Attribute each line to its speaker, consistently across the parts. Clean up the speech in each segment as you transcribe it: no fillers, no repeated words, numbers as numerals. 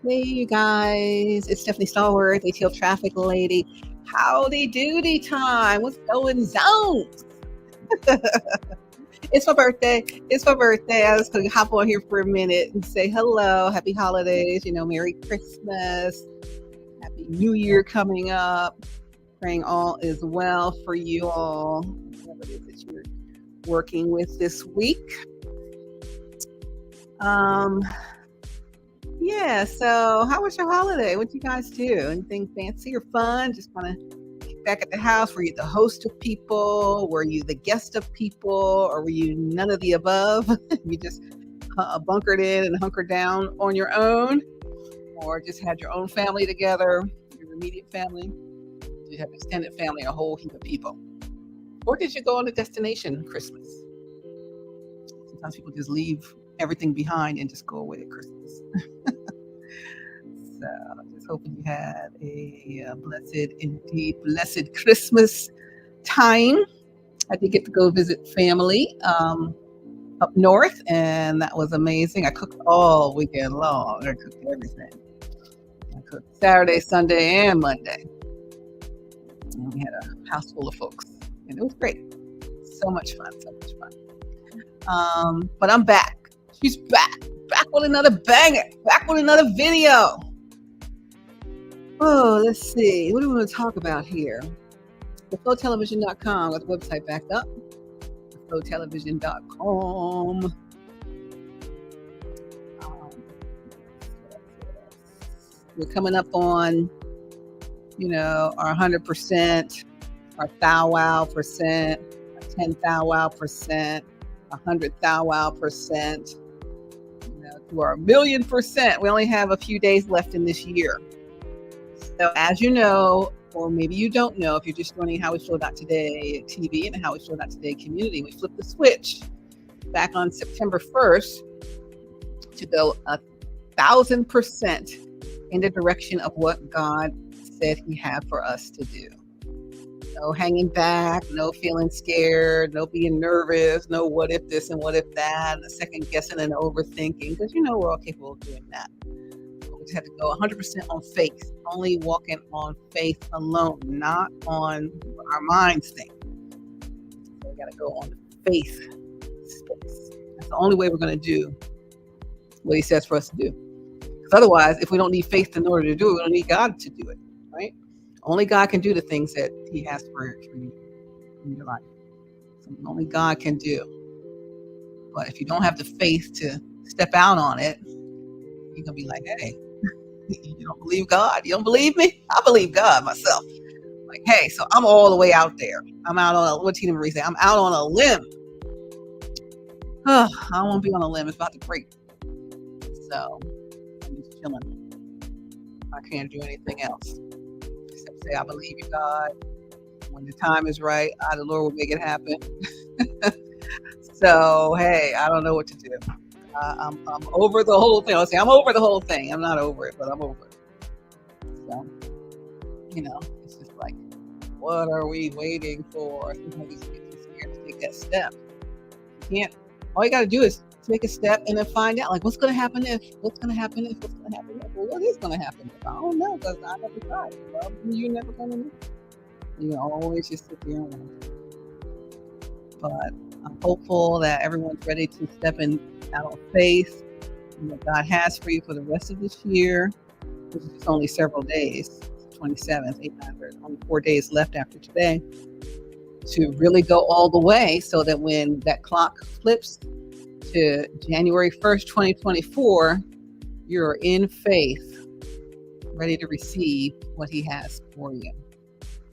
Speaker 1: Hey, you guys. It's Stephanie Stallworth, ATL Traffic Lady. Howdy doody time. What's going on? It's my birthday. It's my birthday. I was going to hop on here for a minute and say hello. Happy holidays. Merry Christmas. Happy New Year coming up. Praying all is well for you all. Whatever it is that you're working with this week. Yeah, so how was your holiday? What'd you guys do? Anything fancy or fun? Just kind of kick back at the house? Were you the host of people? Were you the guest of people? Or were you none of the above? You just bunkered in and hunkered down on your own? Or just had your own family together, your immediate family? Did you have extended family, a whole heap of people? Or did you go on a destination Christmas? Sometimes people just leave everything behind and just go away at Christmas. So just hoping you had a blessed Christmas time. I did get to go visit family up north, and that was amazing. I cooked all weekend long. I cooked everything. I cooked Saturday, Sunday, and Monday. And we had a house full of folks, and it was great. So much fun. But I'm back. She's back with another banger, back with another video. Oh, let's see. What do we want to talk about here? HowWeFlow.Television.com. Got the website back up. HowWeFlow.Television.com. We're coming up on, our 100%, our thou wow percent, our 10 thou wow percent, 100 thou wow percent, to our 1,000,000%. We only have a few days left in this year. So as you know, or maybe you don't know, if you're just joining HowWeFlow.Today TV and the HowWeFlow.Today community, we flipped the switch back on September 1st to go 1,000% in the direction of what God said He had for us to do. No hanging back, no feeling scared, no being nervous, no what if this and what if that, and second guessing and overthinking, because we're all capable of doing that. We just have to go 100% on faith, only walking on faith alone, not on what our minds think. So we got to go on faith space. That's the only way we're going to do what He says for us to do. Because otherwise, if we don't need faith in order to do it, we don't need God to do it, right? Only God can do the things that He has for you in your life. Something only God can do. But if you don't have the faith to step out on it, you're going to be like, hey, you don't believe God? You don't believe me? I believe God myself. Like, hey, so I'm all the way out there. I'm out on what Tina Marie said? I'm out on a limb. I don't want to be on a limb. It's about to break. So I'm just chilling. I can't do anything else. Say, I believe you, God. When the time is right, the Lord will make it happen. So, hey, I don't know what to do. I'm over the whole thing. I'll say I'm over the whole thing. I'm not over it, but I'm over it. So, it's just like, what are we waiting for? Sometimes we get too scared to take that step. You can't. All you got to do is take a step and then find out, like, what's going to happen if? What's going to happen if? What's going to happen if? Well, what is going to happen if? I don't know, because I never tried. Well, you're never going to know. You always just sit there and wait. But I'm hopeful that everyone's ready to step in out of faith and what God has for you for the rest of this year, which is only several days. 27th, 800, only 4 days left after today, to really go all the way, so that when that clock flips to January 1st, 2024, you're in faith, ready to receive what He has for you.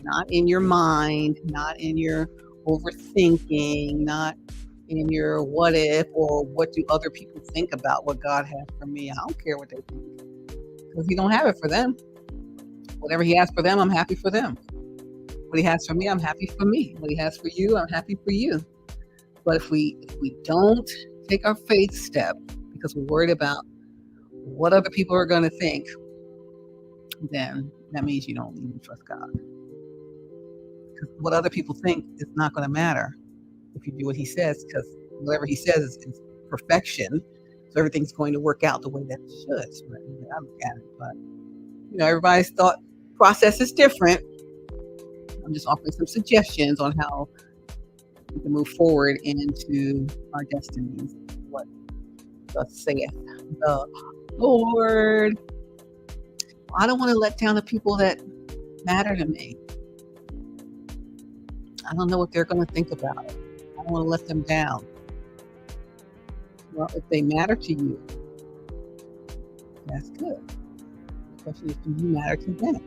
Speaker 1: Not in your mind, not in your overthinking, not in your what if or what do other people think about what God has for me. I don't care what they think, because He don't have it for them. Whatever He has for them, I'm happy for them. What He has for me, I'm happy for me. What He has for you, I'm happy for you. But if we don't take our faith step because we're worried about what other people are going to think, then that means you don't even trust God. Because what other people think is not going to matter if you do what He says, because whatever He says is perfection. everything's going to work out the way that it should. So I look at it, but everybody's thought process is different. I'm just offering some suggestions on how we can move forward into our destinies. What thus saith the Lord. I don't want to let down the people that matter to me. I don't know what they're going to think about it. I don't want to let them down. Well, if they matter to you, that's good. The question is, do you matter to them?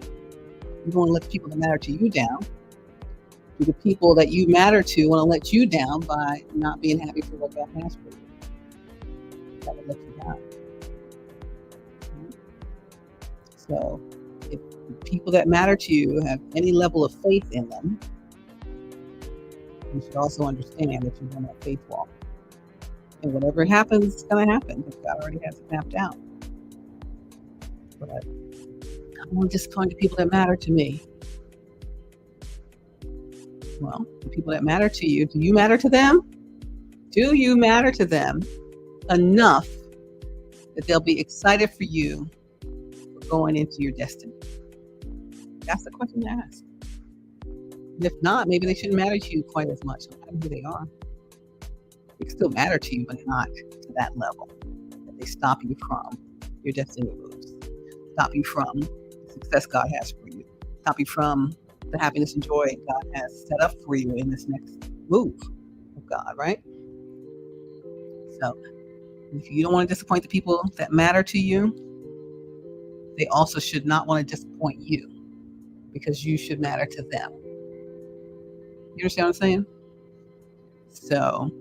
Speaker 1: You don't want to let the people that matter to you down. Do the people that you matter to want to let you down by not being happy for what God has for you? That would let you down. So if the people that matter to you have any level of faith in them, you should also understand that you're on that faith walk. And whatever happens, it's going to happen because God already has it mapped out. But I don't want to disappoint the people that matter to me. Well, the people that matter to you, do you matter to them? Do you matter to them enough that they'll be excited for you going into your destiny? That's the question to ask. And if not, maybe they shouldn't matter to you quite as much, no matter who they are. They can still matter to you, but not to that level. That they stop you from your destiny moves. Stop you from the success God has for you. Stop you from the happiness and joy God has set up for you in this next move of God, right? So if you don't want to disappoint the people that matter to you, they also should not want to disappoint you because you should matter to them. You understand what I'm saying? So,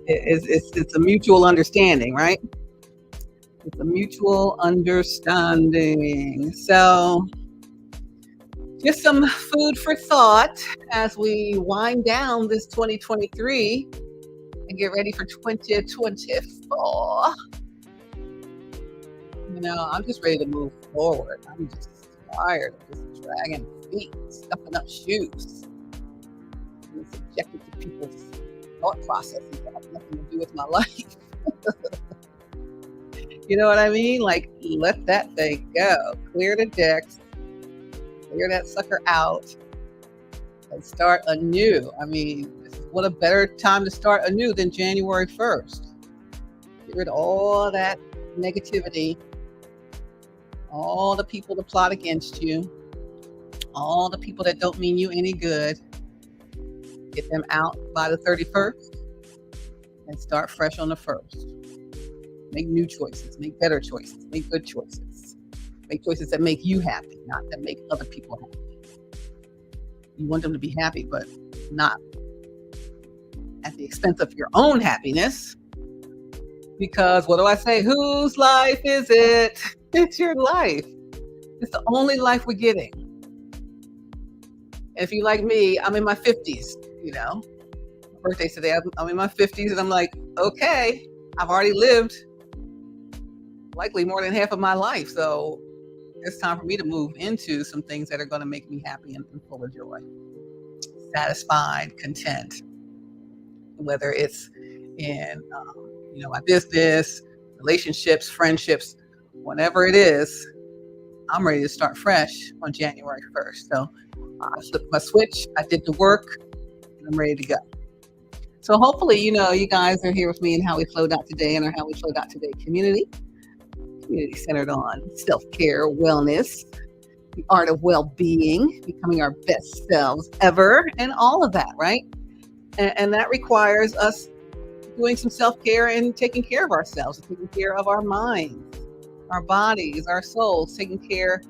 Speaker 1: it's a mutual understanding, right? It's a mutual understanding. So, just some food for thought as we wind down this 2023 and get ready for 2024. I'm just ready to move forward. I'm just tired of just dragging feet, stuffing up shoes, being subjected to people's thought processes that have nothing to do with my life. You know what I mean? Like, let that thing go. Clear the decks, clear that sucker out, and start anew. I mean, what a better time to start anew than January 1st. Get rid of all that negativity, all the people that plot against you, all the people that don't mean you any good. Get them out by the 31st and start fresh on the 1st. Make new choices, make better choices, make good choices. Make choices that make you happy, not that make other people happy. You want them to be happy, but not at the expense of your own happiness. Because what do I say? Whose life is it? It's your life. It's the only life we're getting. And if you like me, I'm in my 50s, My birthday's today. I'm in my 50s and I'm like, okay, I've already lived likely more than half of my life. So it's time for me to move into some things that are going to make me happy and full of joy. Satisfied, content. Whether it's in, my business, relationships, friendships, whatever it is, I'm ready to start fresh on January 1st. So I flipped my switch, I did the work, and I'm ready to go. So hopefully, you guys are here with me in HowWeFlow.Today and our HowWeFlow.Today community centered on self-care, wellness, the art of well-being, becoming our best selves ever, and all of that, right? And that requires us doing some self-care and taking care of ourselves, taking care of our minds, our bodies, our souls, taking care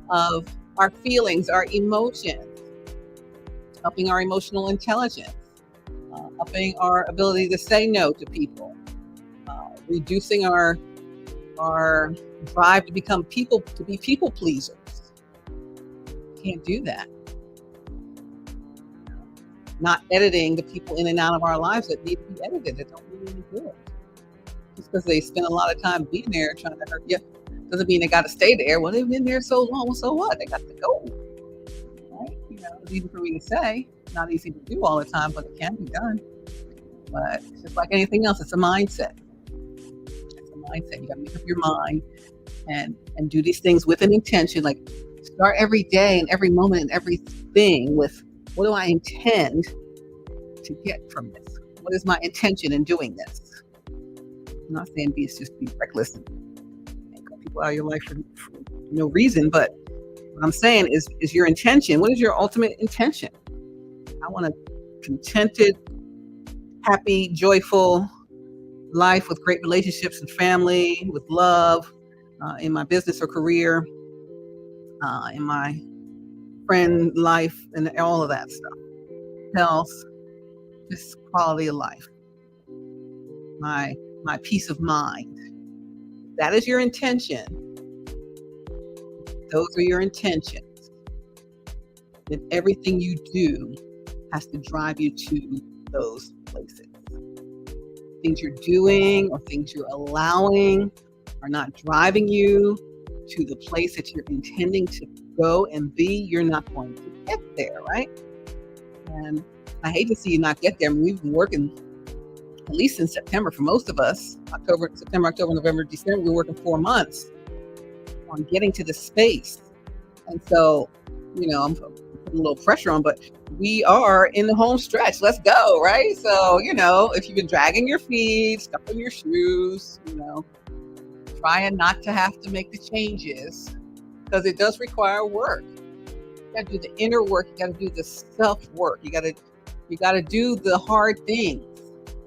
Speaker 1: of our feelings, our emotions, upping our emotional intelligence, upping our ability to say no to people, reducing our drive to be people pleasers. Can't do that. Not editing the people in and out of our lives that need to be edited, that don't really any good. Just because they spend a lot of time being there trying to hurt you doesn't mean they got to stay there. Well, they've been there so long, so what? They got to go. Right? It's easy for me to say, not easy to do all the time, but it can be done. But it's just like anything else, it's a mindset. It's a mindset. You got to make up your mind and do these things with an intention. Like start every day and every moment and everything with, what do I intend to get from this? What is my intention in doing this? I'm not saying just be reckless and cut people out of your life for no reason, but what I'm saying is your intention. What is your ultimate intention? I want a contented, happy, joyful life with great relationships and family, with love, in my business or career, in my friend life, and all of that stuff. Health, just quality of life, my peace of mind. That is your intention. Those are your intentions. Then everything you do has to drive you to those places. Things you're doing or things you're allowing are not driving you to the place that you're intending to go and be, you're not going to get there, right? And I hate to see you not get there. I mean, we've been working at least in September for most of us, September, October, November, December, we're working 4 months on getting to the space. And so, I'm putting a little pressure on, but we are in the home stretch. Let's go, right? So, if you've been dragging your feet, stuffing your shoes, trying not to have to make the changes, because it does require work. You got to do the inner work. You got to do the self work. You got to do the hard things.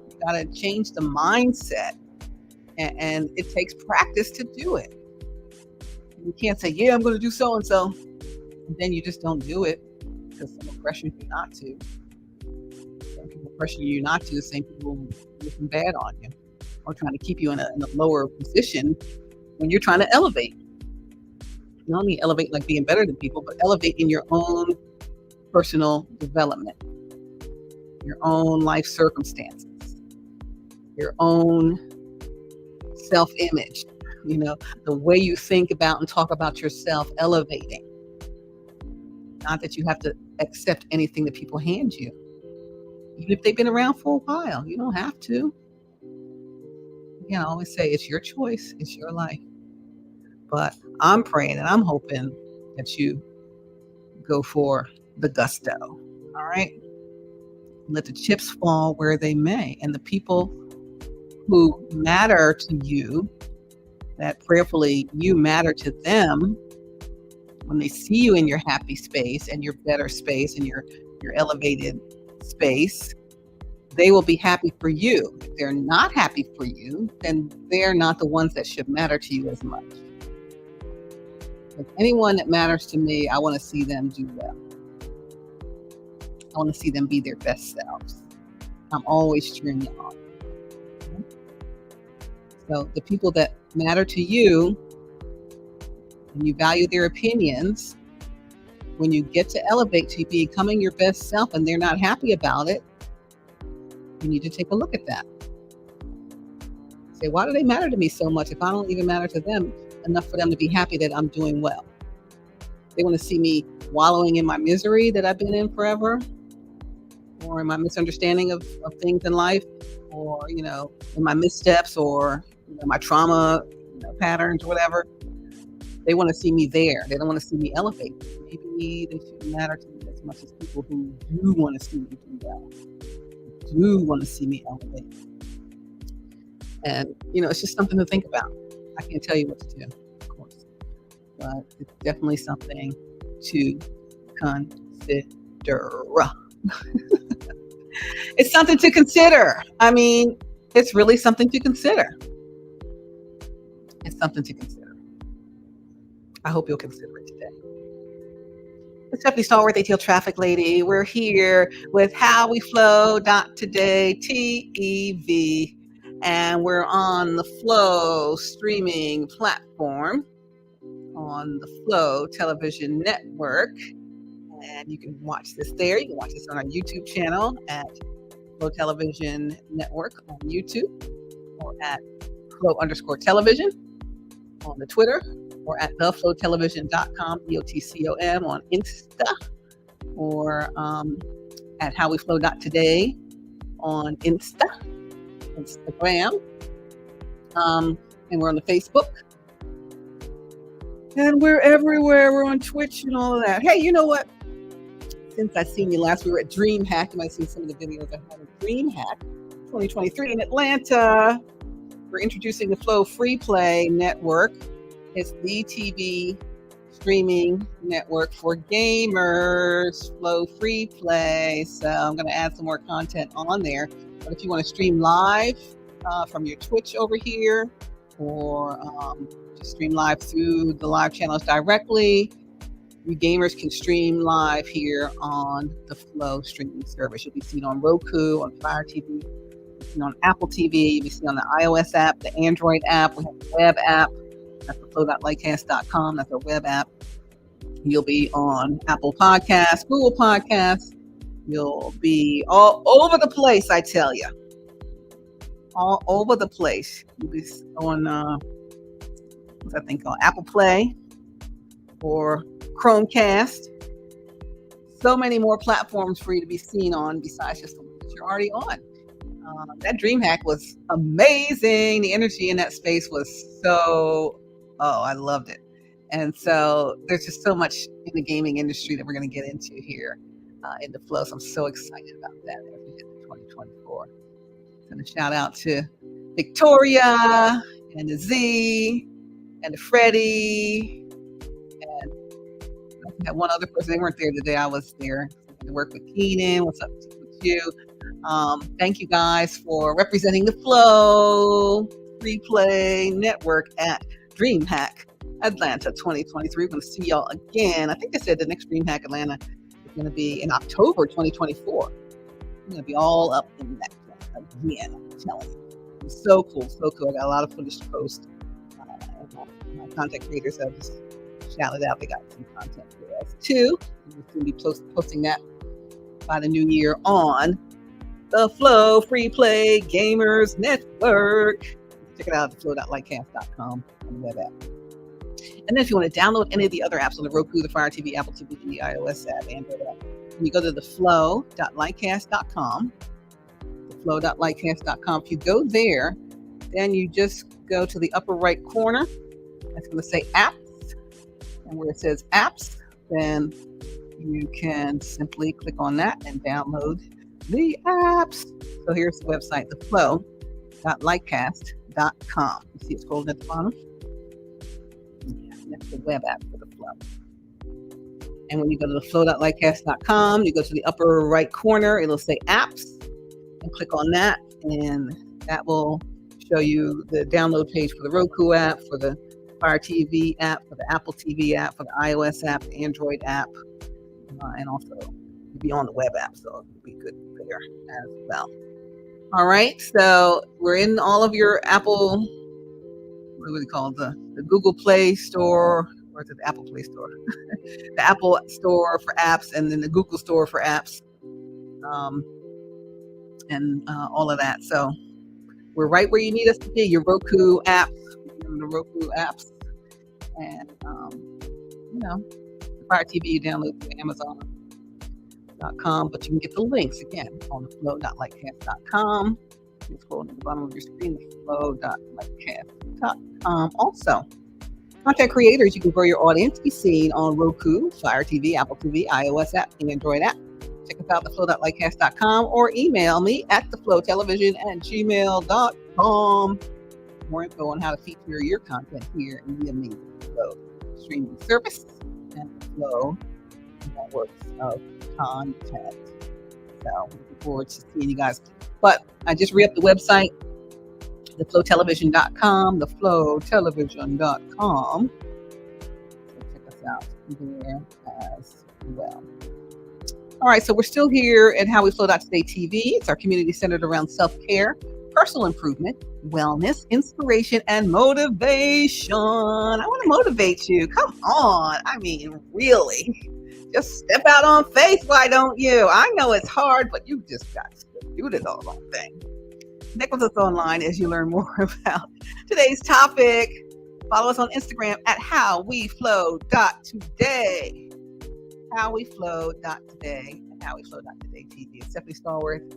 Speaker 1: You got to change the mindset, and it takes practice to do it. You can't say, "Yeah, I'm going to do so and so," and then you just don't do it because someone pressures you not to. Some people pressure you not to. The same people looking bad on you, or trying to keep you in a lower position when you're trying to elevate. Not only elevate like being better than people, but elevate in your own personal development, your own life circumstances, your own self-image, the way you think about and talk about yourself, elevating. Not that you have to accept anything that people hand you. Even if they've been around for a while, you don't have to. I always say it's your choice, it's your life. But I'm praying and I'm hoping that you go for the gusto. All right? Let the chips fall where they may. And the people who matter to you, that prayerfully you matter to them, when they see you in your happy space and your better space and your elevated space, they will be happy for you. If they're not happy for you, then they're not the ones that should matter to you as much. But anyone that matters to me, I want to see them do well. I want to see them be their best selves. I'm always cheering you on. Okay? So the people that matter to you, and you value their opinions, when you get to elevate to becoming your best self and they're not happy about it, you need to take a look at that. Say, why do they matter to me so much if I don't even matter to them enough for them to be happy that I'm doing well? They want to see me wallowing in my misery that I've been in forever, or in my misunderstanding of things in life, or, in my missteps, or my trauma patterns, or whatever. They want to see me there. They don't want to see me elevate. Maybe they shouldn't matter to me as much as people who do want to see me do well, do want to see me elevate. And, it's just something to think about. I can't tell you what to do, of course, but it's definitely something to consider. It's something to consider. I mean, it's really something to consider. It's something to consider. I hope you'll consider it today. It's Stephanie Stallworth, ATL Traffic Lady. We're here with HowWeFlow.Today, TEV, and we're on the Flow streaming platform on the Flow Television Network. And you can watch this there. You can watch this on our YouTube channel at Flow Television Network on YouTube, or at Flow_television on the Twitter, or at theflowtelevision.com, DOTCOM on Insta. or at HowWeFlow.Today on Instagram. And we're on the Facebook. And we're everywhere. We're on Twitch and all of that. Hey, you know what? Since I seen you last, we were at DreamHack. You might have seen some of the videos I had at DreamHack 2023 in Atlanta. We're introducing the Flow Free Play Network. It's the TV streaming network for gamers, Flow Free Play. So I'm going to add some more content on there. But if you want to stream live from your Twitch over here, or just stream live through the live channels directly, you gamers can stream live here on the Flow streaming service. You'll be seen on Roku, on Fire TV, you'll be seen on Apple TV, you'll be seen on the iOS app, the Android app, we have the web app. That's the flow.lightcast.com. That's our web app. You'll be on Apple Podcasts, Google Podcasts. You'll be all over the place, I tell you. All over the place. You'll be on, what's that thing called? Apple Play or Chromecast. So many more platforms for you to be seen on besides just the ones that you're already on. That DreamHack was amazing. The energy in that space was I loved it. And so there's just so much in the gaming industry that we're going to get into here in the Flow. So I'm so excited about that as we get to 2024. And a shout out to Victoria and the Z and the Freddie. And I had one other person. They weren't there today. I was there to work with Keenan. What's up with you? Thank you guys for representing the Flow Free Play Network at DreamHack Atlanta 2023. We're going to see y'all again. I think they said the next DreamHack Atlanta is going to be in October 2024. We're going to be all up in that again. I'm telling you. It was so cool, so cool. I got a lot of footage to post. My content creators have just shouted out. They got some content for us too. We're going to be posting that by the new year on the Flow Free Play Gamers Network. Check it out at flow.lightcast.com on the web app. And then if you want to download any of the other apps on the Roku, the Fire TV, Apple TV, the iOS app, Android app, you go to the flow.lightcast.com. The flow.lightcast.com. If you go there, then you just go to the upper right corner. That's going to say apps. And where it says apps, then you can simply click on that and download the apps. So here's the website, the flow.lightcast.com. You see it scrolling at the bottom? Yeah, that's the web app for the Flow. And when you go to the flow.lightcast.com, you go to the upper right corner, it'll say apps, and click on that, and that will show you the download page for the Roku app, for the Fire TV app, for the Apple TV app, for the iOS app, the Android app, and also you'll be on the web app, so it'll be good there as well. All right, so we're in all of your Apple, what do we call the Google Play Store, or is it the Apple Play Store? The Apple Store for apps, and then the Google Store for apps, and all of that. So we're right where you need us to be. Your Roku apps, the Roku apps, and Fire TV you download from Amazon.com, but you can get the links again on the flow.lightcast.com. You scroll to the bottom of your screen, the flow.lightcast.com. Also, content creators, you can grow your audience, be seen on Roku, Fire TV, Apple TV, iOS app, and Android app. Check us out at theflow.lightcast.com or email me at theflowtelevision@gmail.com. More info on how to feature your content here in the amazing Flow streaming service and the Flow networks of content. So looking forward to seeing you guys. But I just re-upped the website, theflowtelevision.com, theflowtelevision.com. So check us out there as well. All right, so we're still here at HowWeFlow.Today TV. It's our community centered around self-care, personal improvement, wellness, inspiration, and motivation. I want to motivate you. Come on. I mean, really. Just step out on faith, why don't you? I know it's hard, but you just got to do the doggone thing. Connect with us online as you learn more about today's topic. Follow us on Instagram at HowWeFlow.Today. HowWeFlow.Today and HowWeFlow.Today TV. It's Stephanie Stallworth,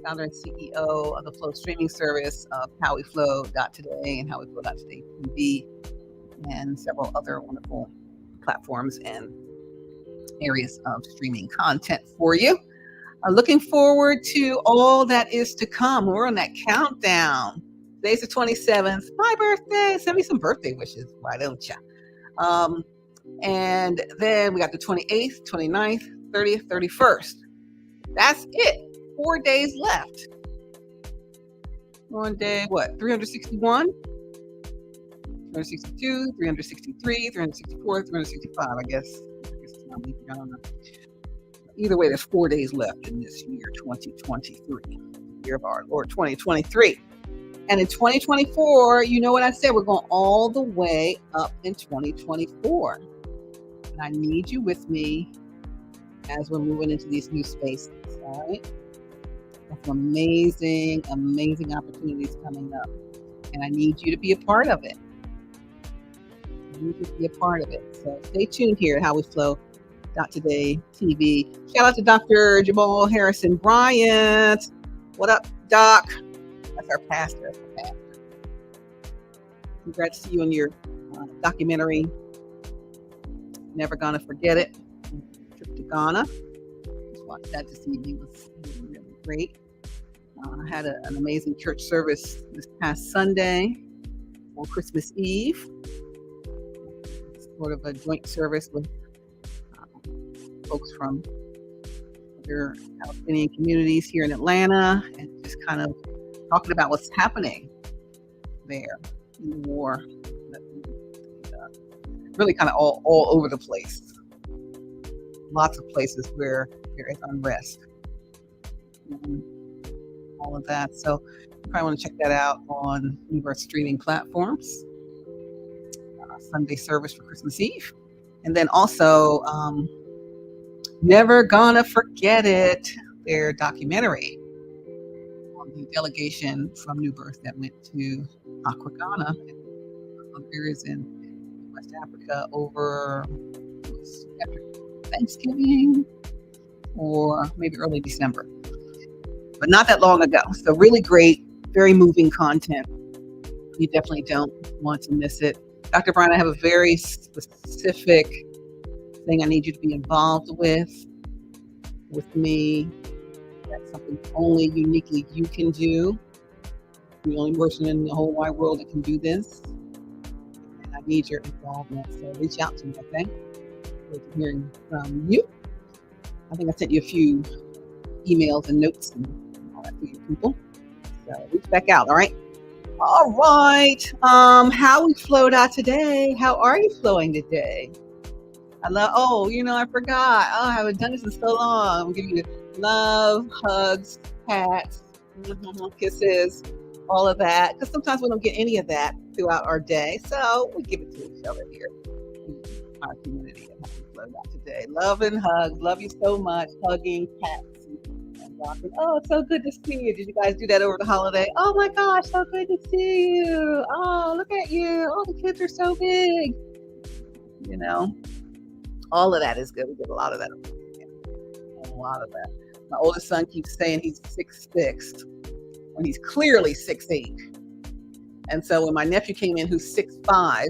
Speaker 1: founder and CEO of the Flow streaming service of HowWeFlow.Today and HowWeFlow.Today TV, and several other wonderful platforms and areas of streaming content for you. Looking forward to all that is to come. We're on that countdown. Today's the 27th. My birthday. Send me some birthday wishes. Why don't you? And then we got the 28th, 29th, 30th, 31st. That's it. 4 days left. On day, 361? 362, 363, 364, 365, I guess it's not leaving, I don't know. Either way, there's 4 days left in this year, 2023. Year of our Lord, 2023. And in 2024, you know what I said, we're going all the way up in 2024. And I need you with me as we're moving into these new spaces, all right? There's some amazing, amazing opportunities coming up. And I need you to be a part of it. I need you to be a part of it. So stay tuned here at HowWeFlow.Today TV. Shout out to Dr. Jamal Harrison Bryant. What up, Doc? That's our pastor. Congrats to you on your documentary, Never Gonna Forget It. Trip to Ghana. Just watched that this evening. It was really, really great. I had an amazing church service this past Sunday on Christmas Eve. Sort of a joint service with folks from other Palestinian communities here in Atlanta, and just kind of talking about what's happening there in the war. Really kind of all over the place. Lots of places where there is unrest. All of that. So you probably want to check that out on one of our streaming platforms. Sunday service for Christmas Eve. And then also Never Gonna Forget It, their documentary on the delegation from New Birth that went to Accra, Ghana, and other areas in West Africa over after Thanksgiving or maybe early December, but not that long ago. So really great, very moving content. You definitely don't want to miss it. Dr. Brian, I have a very specific thing I need you to be involved with me. That's something only uniquely you can do. You're the only person in the whole wide world that can do this. And I need your involvement. So reach out to me, okay? Good hearing from you. I think I sent you a few emails and notes and all that for you people. So reach back out, all right? All right. HowWeFlow.Today. How are you flowing today? I forgot. Oh, I haven't done this in so long. I'm giving you love, hugs, pats, kisses, all of that. Because sometimes we don't get any of that throughout our day. So we give it to each other here in our community at HowWeFlow.Today. Love and hugs. Love you so much. Hugging, pats, and rocking. Oh, it's so good to see you. Did you guys do that over the holiday? Oh my gosh, so good to see you. Oh, look at you. Oh, the kids are so big. You know, all of that is good. We get a lot of that. A lot of that. My oldest son keeps saying he's 6'6" when he's clearly 6'8". And so when my nephew came in, who's 6'5",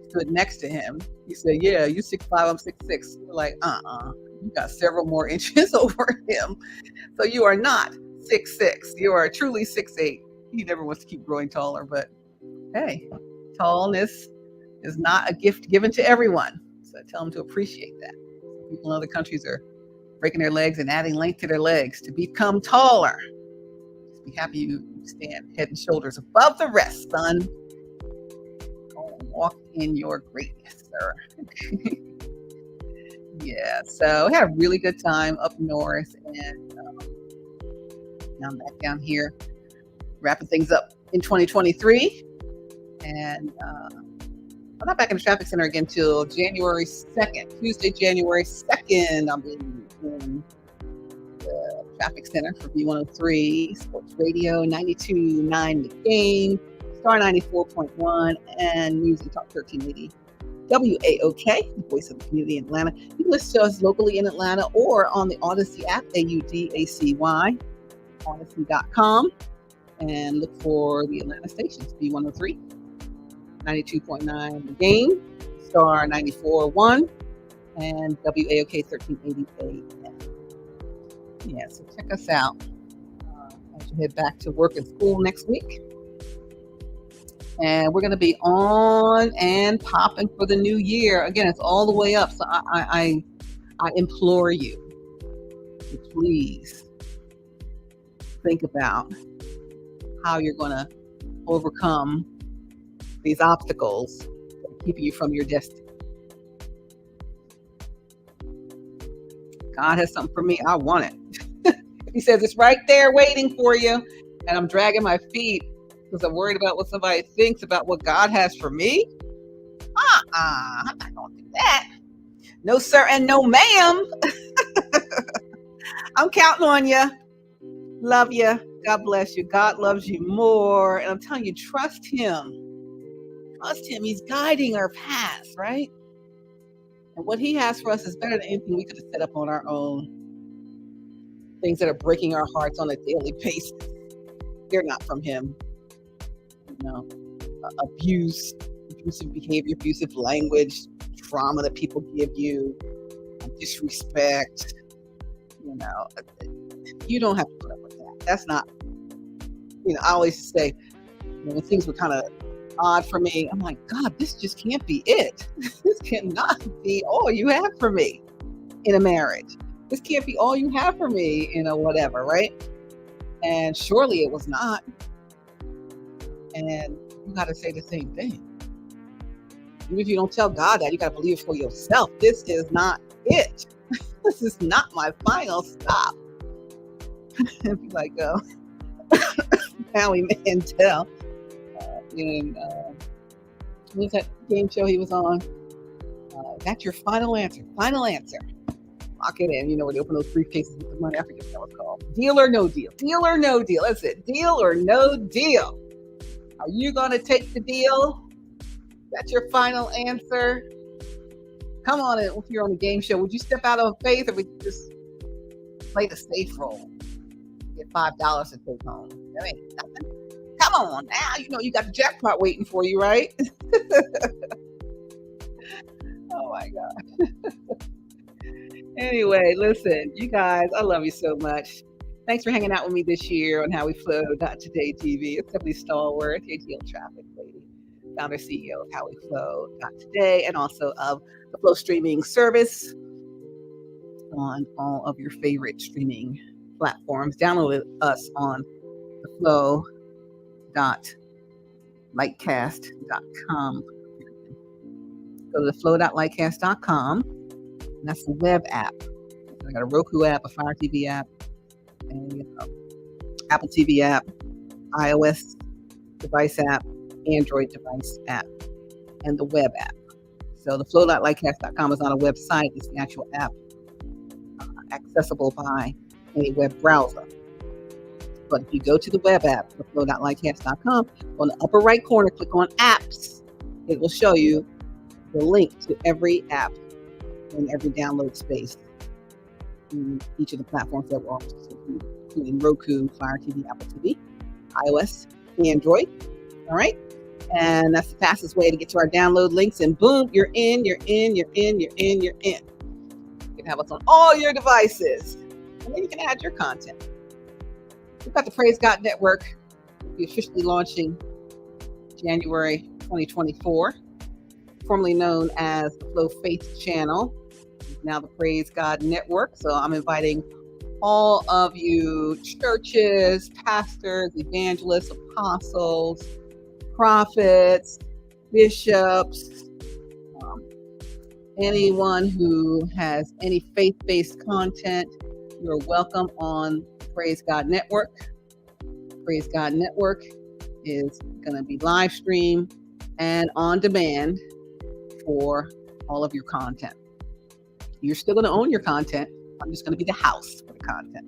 Speaker 1: stood next to him, he said, "Yeah, you 6'5", I'm 6'6". We're like, you got several more inches over him. So you are not 6'6". You are truly 6'8". He never wants to keep growing taller, but hey, tallness is not a gift given to everyone. So tell them to appreciate that. People in other countries are breaking their legs and adding length to their legs to become taller. Just be happy you stand head and shoulders above the rest, son. Go and walk in your greatness, sir. Yeah, so we had a really good time up north, and now I'm back down here, wrapping things up in 2023. And I'm not back in the traffic center again till January 2nd. Tuesday, January 2nd, I'll be in the traffic center for B103, Sports Radio, 92.9 The Game, Star 94.1, and Music Talk 1380 WAOK, the voice of the community in Atlanta. You can listen to us locally in Atlanta or on the Odyssey app, AUDACY, Odyssey.com, and look for the Atlanta stations, B103, 92.9 The Game, Star 94.1, and WAOK 1380 AM. Yeah, so check us out as you head back to work and school next week. And we're going to be on and popping for the new year. Again, it's all the way up. So I implore you to please think about how you're going to overcome these obstacles that are keeping you from your destiny. God has something for me. I want it. He says it's right there waiting for you, and I'm dragging my feet because I'm worried about what somebody thinks about what God has for me. I'm not going to do that. No, sir, and no, ma'am. I'm counting on you. Love you. God bless you. God loves you more. And I'm telling you, trust him. Trust him. He's guiding our paths, right? And what he has for us is better than anything we could have set up on our own. Things that are breaking our hearts on a daily basis. They're not from him. You know, abusive behavior, abusive language, trauma that people give you, disrespect. You know, you don't have to put up with that. That's not, I always say, when things were kind of odd for me, I'm like, God, this just can't be it. This cannot be all you have for me in a marriage. This can't be all you have for me in a whatever, right? And surely it was not. And you got to say the same thing. Even if you don't tell God that, you got to believe it for yourself. This is not it. This is not my final stop. If you like, Howie Mandel. And what's that game show he was on? That's your final answer. Final answer. Lock it in. Where they open those briefcases with the money. I forget what that was called. Deal or no deal. Deal or no deal. That's it. Deal or no deal. Are you going to take the deal? That's your final answer. Come on, if you're on a game show, would you step out on faith, or would you just play the safe role? Get $5 to take home. That ain't nothing. Come on now, you got the jackpot waiting for you, right? Oh my God. Anyway, listen, you guys, I love you so much. Thanks for hanging out with me this year on HowWeFlow.Today TV. It's simply Stallworth, ATL traffic lady, founder CEO of HowWeFlow.Today, and also of the Flow streaming service on all of your favorite streaming platforms. Download us on the Flow.lightcast.com. Go to the Flow.lightcast.com. That's the web app. I got a Roku app, a Fire TV app, a Apple TV app, iOS device app, Android device app, and the web app. So the Flow.lightcast.com is not a website. It's the actual app accessible by any web browser. But if you go to the web app, the Flow.lightcast.com, on the upper right corner, click on apps. It will show you the link to every app in every download space in each of the platforms that we're offering, including Roku, Fire TV, Apple TV, iOS, Android. All right. And that's the fastest way to get to our download links. And boom, you're in. You can have us on all your devices. And then you can add your content. We've got the Praise God Network. We'll be officially launching January 2024, formerly known as the Flow Faith Channel, now the Praise God Network. So I'm inviting all of you churches, pastors, evangelists, apostles, prophets, bishops, anyone who has any faith-based content, you're welcome on Praise God Network. Praise God Network is going to be live streamed and on demand for all of your content. You're still going to own your content. I'm just going to be the house for the content.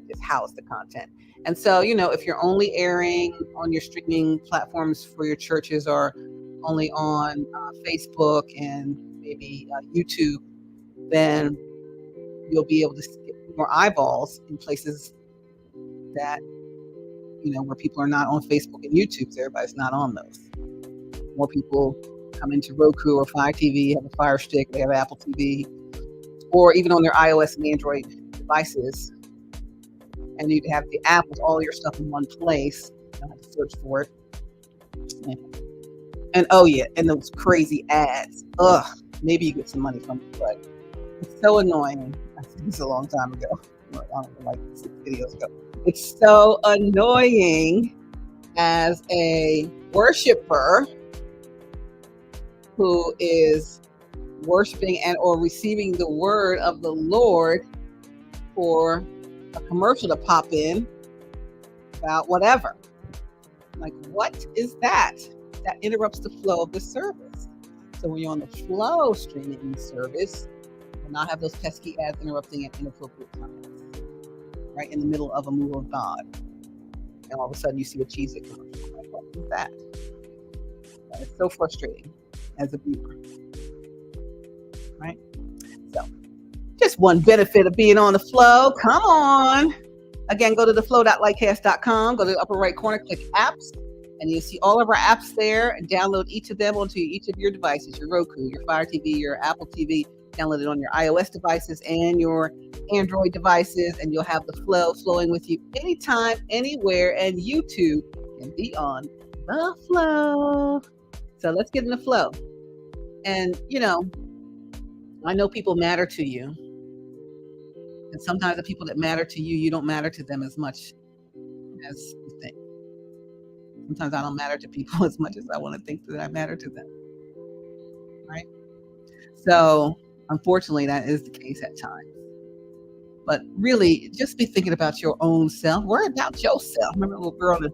Speaker 1: Just house the content. And so, if you're only airing on your streaming platforms for your churches or only on Facebook and maybe YouTube, then you'll be able to get more eyeballs in places that, where people are not on Facebook and YouTube. So everybody's not on those. More people come into Roku or Fire TV, have a Fire Stick, they have Apple TV, or even on their iOS and Android devices. And you have the app with all your stuff in one place. You don't have to search for it. And oh yeah, and those crazy ads. Ugh, maybe you get some money from it, but it's so annoying. I said this a long time ago. I don't know, like 6 videos ago. It's so annoying as a worshiper who is worshiping and or receiving the word of the Lord for a commercial to pop in about whatever. Like, what is that? That interrupts the flow of the service. So when you're on the flow streaming service, you'll not have those pesky ads interrupting at inappropriate times, right in the middle of a move of God. And all of a sudden you see a cheesy commercial. Like, what is that? And it's so frustrating as a viewer, right? So just one benefit of being on the flow. Come on. Again, go to theflow.lightcast.com, go to the upper right corner, click apps, and you'll see all of our apps there, and download each of them onto each of your devices, your Roku, your Fire TV, your Apple TV. Download it on your iOS devices and your Android devices, and you'll have the flow flowing with you anytime, anywhere, and you too can be on the flow. So let's get in the flow. And, I know people matter to you. And sometimes the people that matter to you, you don't matter to them as much as you think. Sometimes I don't matter to people as much as I want to think that I matter to them. Right? So, unfortunately, that is the case at times. But really, just be thinking about your own self. Worry about yourself. Remember the little girl that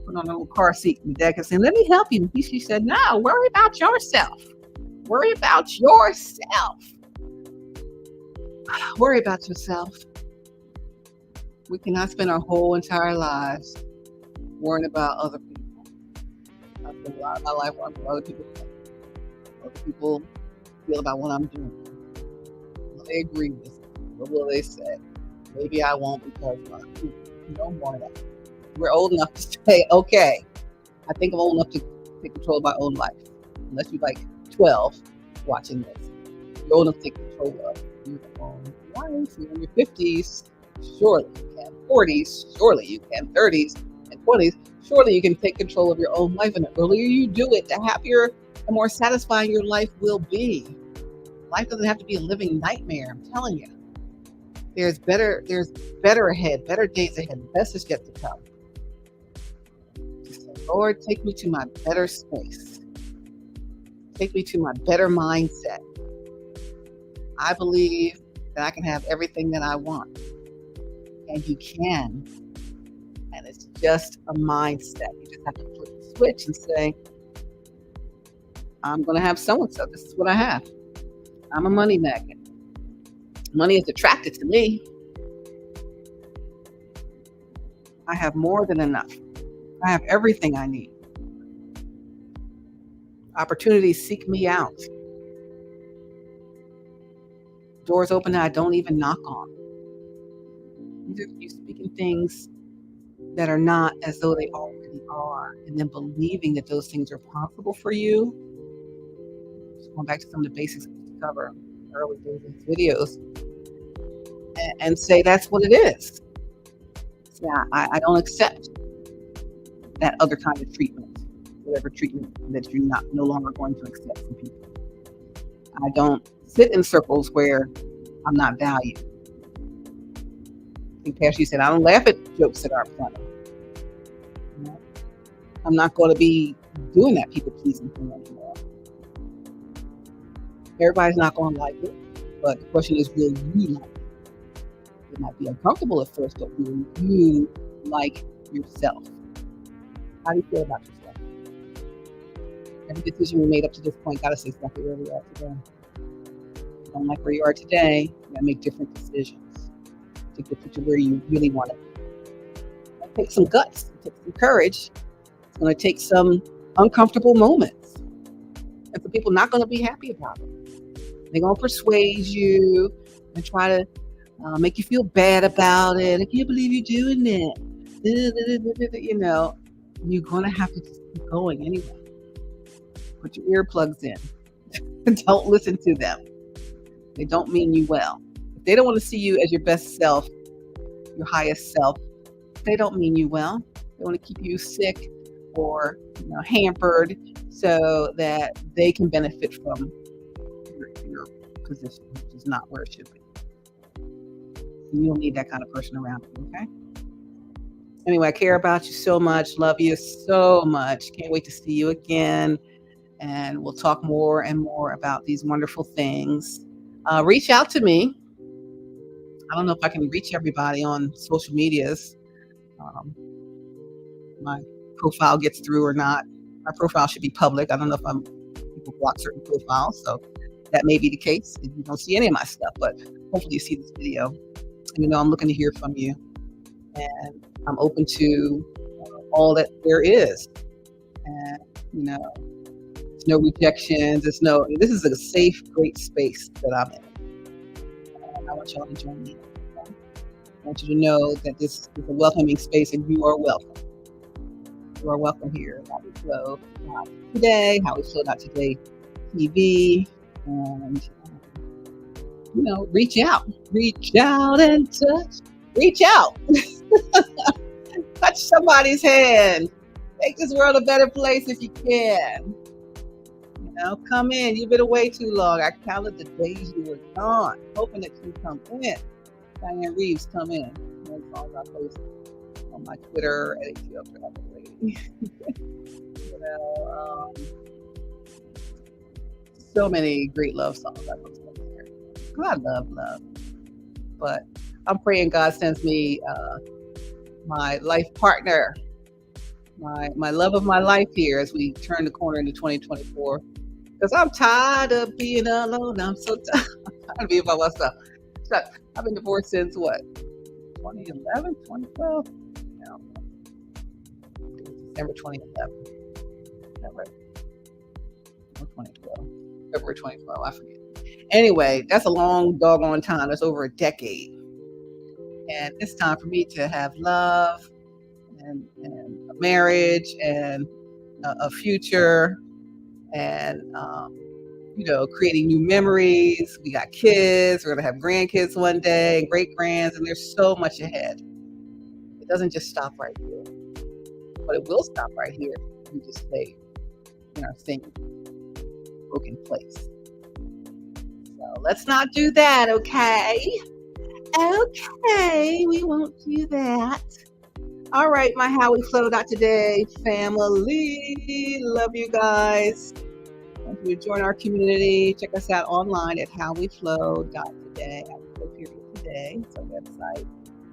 Speaker 1: put on a little car seat, and the dad kept saying, "Let me help you." And she said, "No, worry about yourself. Worry about yourself. Worry about yourself." We cannot spend our whole entire lives worrying about other people. I spend a lot of my life worrying about other people. Other people feel about what I'm doing. Will they agree with me? What will they say? Maybe I won't because no more of that. We're old enough to say, okay, I think I'm old enough to take control of my own life. Unless you're like 12 watching this. You're old enough to take control of your own life. You're in your 50s, surely you can. 40s, surely you can. 30s and 20s, surely you can take control of your own life. And the earlier you do it, the happier and more satisfying your life will be. Life doesn't have to be a living nightmare, I'm telling you. There's better ahead, better days ahead. The best is yet to come. Just say, Lord, take me to my better space. Take me to my better mindset. I believe that I can have everything that I want. And you can. And it's just a mindset. You just have to flip the switch and say, I'm going to have so-and-so. This is what I have. I'm a money magnet. Money is attracted to me. I have more than enough. I have everything I need. Opportunities seek me out. Doors open that I don't even knock on. You're speaking things that are not as though they already are, and then believing that those things are possible for you. Just going back to some of the basics we used to cover in the early days of these videos, and say that's what it is. Yeah, I don't accept that other kind of treatment, whatever treatment that you're no longer going to accept from people. I don't sit in circles where I'm not valued. I think Pastor said, I don't laugh at jokes that aren't funny. I'm not going to be doing that people pleasing thing anymore. Everybody's not going to like it, but the question is, will you like it? It might be uncomfortable at first, but will you like yourself? How do you feel about yourself? Every decision we made up to this point got us exactly where we are today. If you don't like where you are today, you got to make different decisions to get you to where you really want to be. It'll take some guts, it'll take some courage. It's going to take some uncomfortable moments. And so people not going to be happy about it. They're going to persuade you and try to make you feel bad about it. I can't believe you're doing it. You know, you're going to have to just keep going anyway. Put your earplugs in. Don't listen to them. They don't mean you well. If they don't want to see you as your best self, your highest self, they don't mean you well. They want to keep you sick or hampered so that they can benefit from your position, which is not where it should be. You don't need that kind of person around you, okay? Anyway, I care about you so much. Love you so much. Can't wait to see you again. And we'll talk more and more about these wonderful things. Reach out to me. I don't know if I can reach everybody on social medias. My profile gets through or not. My profile should be public. I don't know if people block certain profiles, so that may be the case if you don't see any of my stuff. But hopefully you see this video. And I'm looking to hear from you, and I'm open to all that there is. And there's no rejections. This is a safe, great space that I'm in. And I want y'all to join me. Okay? I want you to know that this is a welcoming space, and you are welcome. You are welcome here at HowWeFlow.Today, HowWeFlow.Today TV, and reach out and touch. Reach out, touch somebody's hand. Make this world a better place if you can. Come in. You've been away too long. I counted the days you were gone, hoping that you come in. Diane Reeves, come in. That's all I post on my Twitter at HowWeFlow Today. So many great love songs I post on there. I love. But I'm praying God sends me my life partner, my love of my life here as we turn the corner into 2024. Because I'm tired of being alone. I'm so tired of being by myself. I've been divorced since what? 2011, 2012? No. December 2011. December 2012. February 2012. I forget. Anyway, that's a long doggone time. That's over a decade. And it's time for me to have love and a marriage and a future and, creating new memories. We got kids. We're going to have grandkids one day, great grands, and there's so much ahead. It doesn't just stop right here, but it will stop right here if we just stay in our same broken place. So let's not do that, okay? Okay, we won't do that. All right, my HowWeFlow.Today family. Love you guys. If you join our community, check us out online at HowWeFlow.Today. Today. It's our website.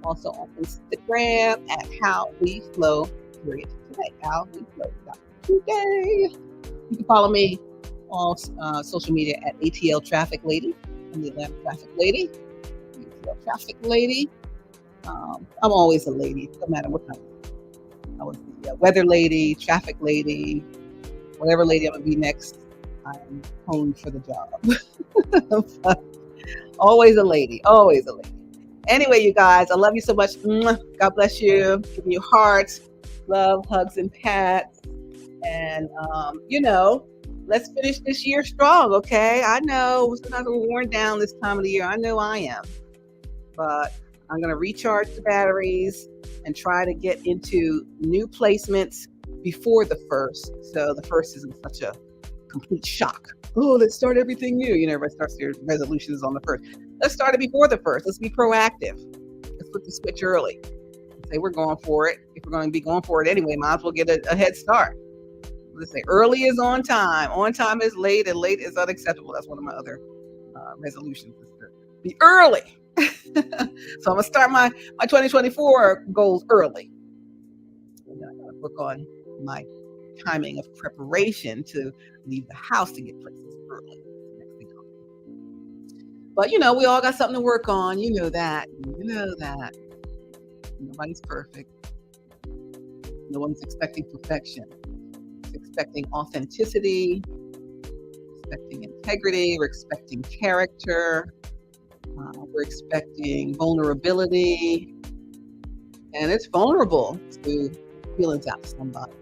Speaker 1: Also on Instagram at HowWeFlow.Today. HowWeFlow.Today. You can follow me on social media at ATL Traffic Lady. I'm the Atlanta Traffic Lady. ATL Traffic Lady. I'm always a lady, no matter what kind. I was the weather lady, traffic lady, whatever lady I'm gonna be next. I'm honed for the job. Always a lady, always a lady. Anyway, you guys, I love you so much. God bless you. Giving you hearts, love, hugs, and pats. And let's finish this year strong, okay? I know sometimes we're worn down this time of the year. I know I am, but I'm going to recharge the batteries and try to get into new placements before the first. So the first isn't such a complete shock. Oh, let's start everything new. Everybody starts their resolutions on the first. Let's start it before the first. Let's be proactive. Let's put the switch early. Say we're going for it. If we're going to be going for it anyway, might as well get a head start. Let's say early is on time. On time is late, and late is unacceptable. That's one of my other resolutions, is to be early. So I'm going to start my 2024 goals early. And then I got to work on my timing of preparation to leave the house to get places early. Next thing I'll do. But we all got something to work on. You know that. Nobody's perfect. No one's expecting perfection. It's expecting authenticity, expecting integrity. We're expecting character. We're expecting vulnerability. And it's vulnerable to feelings out to somebody.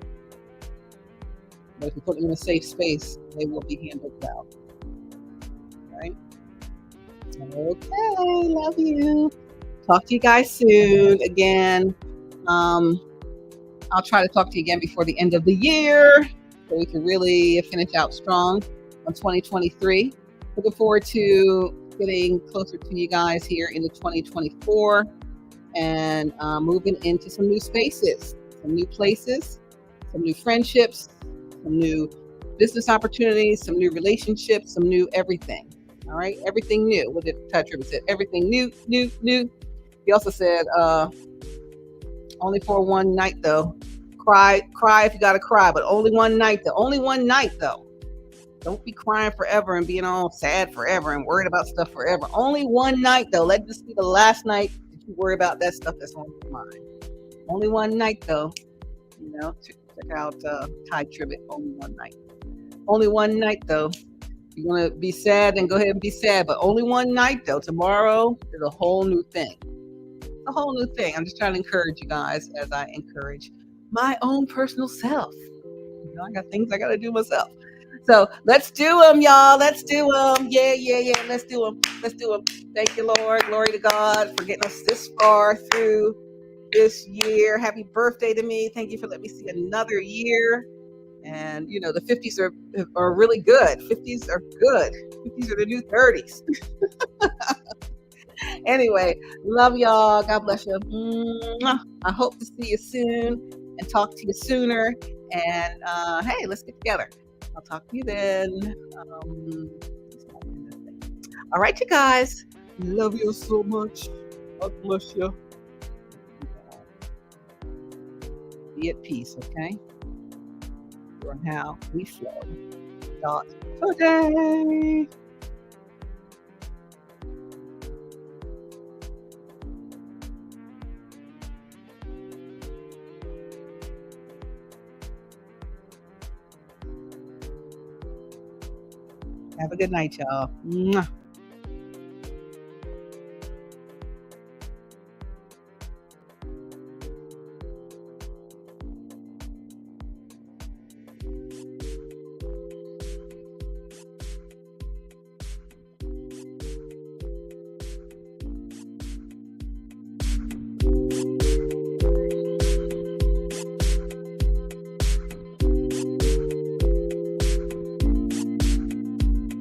Speaker 1: But if you put them in a safe space, they will be handled well. Right? Okay, love you. Talk to you guys soon. Again, I'll try to talk to you again before the end of the year so we can really finish out strong on 2023. Looking forward to getting closer to you guys here into 2024 and moving into some new spaces, some new places, some new friendships, some new business opportunities, some new relationships, some new everything. All right, everything new. What did Ty Tribbett say? Everything new, new, new. He also said, only for one night though. Cry if you gotta cry, but only one night though. Only one night though. Don't be crying forever and being all sad forever and worried about stuff forever. Only one night though. Let this be the last night that you worry about that stuff that's on your mind. Only one night though. You know, check out Ty Tribbett. Only one night. Only one night though. You want to be sad, then go ahead and be sad, but only one night though. Tomorrow is a whole new thing. A whole new thing. I'm just trying to encourage you guys as I encourage my own personal self. You know, I got things I got to do myself. So let's do them, y'all. Let's do them. Yeah. Let's do them. Let's do them. Thank you, Lord. Glory to God for getting us this far through this year. Happy birthday to me. Thank you for letting me see another year. And, you know, the 50s are really good. 50s are good. 50s are the new 30s. Anyway, love y'all. God bless you. Mwah. I hope to see you soon and talk to you sooner. And hey, let's get together. I'll talk to you then. All right, you guys. Love you so much. God bless you. Be at peace, okay? You're on HowWeFlow.Today. Have a good night, y'all. Mwah.